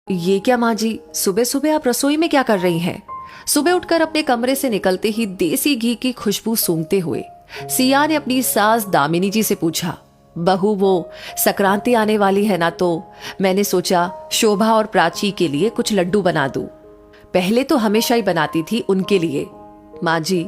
ये क्या माँ जी, सुबह सुबह आप रसोई में क्या कर रही हैं? सुबह उठकर अपने कमरे से निकलते ही देसी घी की खुशबू सूंघते हुए सिया ने अपनी सास दामिनी जी से पूछा, बहू वो संक्रांति आने वाली है ना, तो मैंने सोचा शोभा और प्राची के लिए कुछ लड्डू बना दूं। पहले तो हमेशा ही बनाती थी उनके लिए। माँ जी,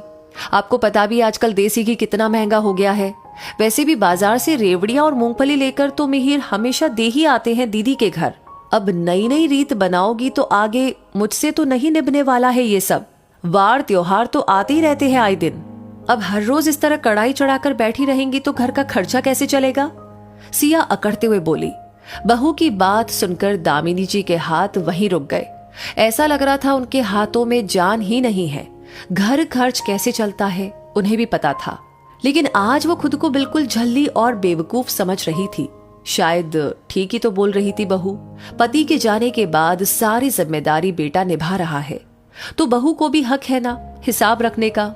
आपको पता भी आजकल देसी घी कितना महंगा हो गया है। वैसे भी बाजार से रेवड़ियां और मूंगफली लेकर तो मिहिर हमेशा दे ही आते हैं दीदी के घर। अब नई नई रीत बनाओगी तो आगे मुझसे तो नहीं निभने वाला है ये सब। वार त्योहार तो आते ही रहते हैं आए दिन। अब हर रोज इस तरह कढ़ाई चढ़ाकर बैठी रहेंगी तो घर का खर्चा कैसे चलेगा? सिया अकड़ते हुए बोली। बहू की बात सुनकर दामिनी जी के हाथ वहीं रुक गए। ऐसा लग रहा था उनके हाथों में जान ही नहीं है। घर खर्च कैसे चलता है उन्हें भी पता था, लेकिन आज वो खुद को बिल्कुल झल्ली और बेवकूफ समझ रही थी। शायद ठीक ही तो बोल रही थी बहू। पति के जाने के बाद सारी जिम्मेदारी बेटा निभा रहा है, तो बहू को भी हक है ना हिसाब रखने का।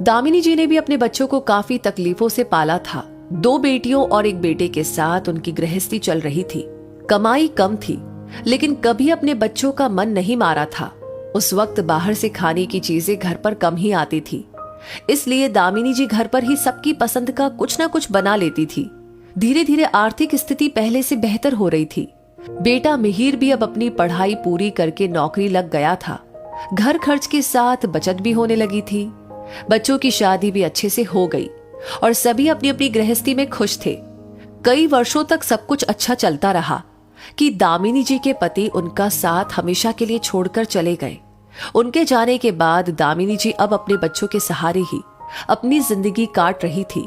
दामिनी जी ने भी अपने बच्चों को काफी तकलीफों से पाला था। 2 बेटियों और 1 बेटे के साथ उनकी गृहस्थी चल रही थी। कमाई कम थी, लेकिन कभी अपने बच्चों का मन नहीं मारा था। उस वक्त बाहर से खाने की चीजें घर पर कम ही आती थी, इसलिए दामिनी जी घर पर ही सबकी पसंद का कुछ ना कुछ बना लेती थी। धीरे धीरे आर्थिक स्थिति पहले से बेहतर हो रही थी। बेटा मिहिर भी अब अपनी पढ़ाई पूरी करके नौकरी लग गया था। घर खर्च के साथ बचत भी होने लगी थी। बच्चों की शादी भी अच्छे से हो गई और सभी अपनी अपनी गृहस्थी में खुश थे। कई वर्षों तक सब कुछ अच्छा चलता रहा कि दामिनी जी के पति उनका साथ हमेशा के लिए छोड़कर चले गए। उनके जाने के बाद दामिनी जी अब अपने बच्चों के सहारे ही अपनी जिंदगी काट रही थी।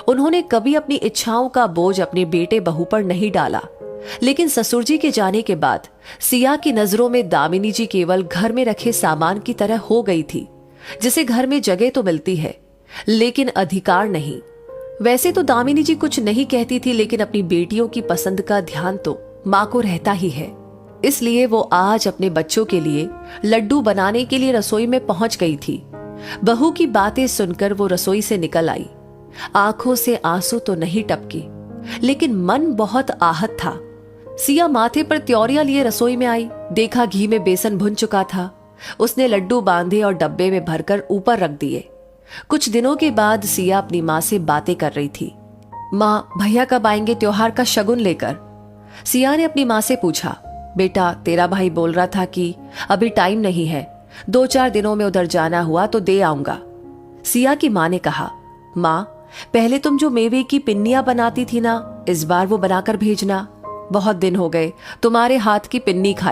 उन्होंने कभी अपनी इच्छाओं का बोझ अपने बेटे बहू पर नहीं डाला, लेकिन ससुर जी के जाने के बाद सिया की नजरों में दामिनी जी केवल घर में रखे सामान की तरह हो गई थी, जिसे घर में जगह तो मिलती है लेकिन अधिकार नहीं। वैसे तो दामिनी जी कुछ नहीं कहती थी, लेकिन अपनी बेटियों की पसंद का ध्यान तो मां को रहता ही है। इसलिए वो आज अपने बच्चों के लिए लड्डू बनाने के लिए रसोई में पहुंच गई थी। बहू की बातें सुनकर वो रसोई से निकल आई। आंखों से आंसू तो नहीं टपके, लेकिन मन बहुत आहत था। सिया माथे पर त्योरिया लिए रसोई में आई। देखा घी में बेसन भुन चुका था। उसने लड्डू बांधे और डब्बे में भरकर ऊपर रख दिए। कुछ दिनों के बाद सिया अपनी माँ से बातें कर रही थी। माँ, भैया कब आएंगे त्योहार का शगुन लेकर? सिया ने अपनी माँ से पूछा। बेटा, तेरा भाई बोल रहा था कि अभी टाइम नहीं है, 2-4 दिनों में उधर जाना हुआ तो दे आऊंगा। सिया की माँ ने कहा, माँ, पहले तुम जो मेवे की पिन्नियां बनाती थी ना, इस बार वो बनाकर भेजना। बहुत दिन हो गए तुम्हारे हाथ की पिन्नी खाए।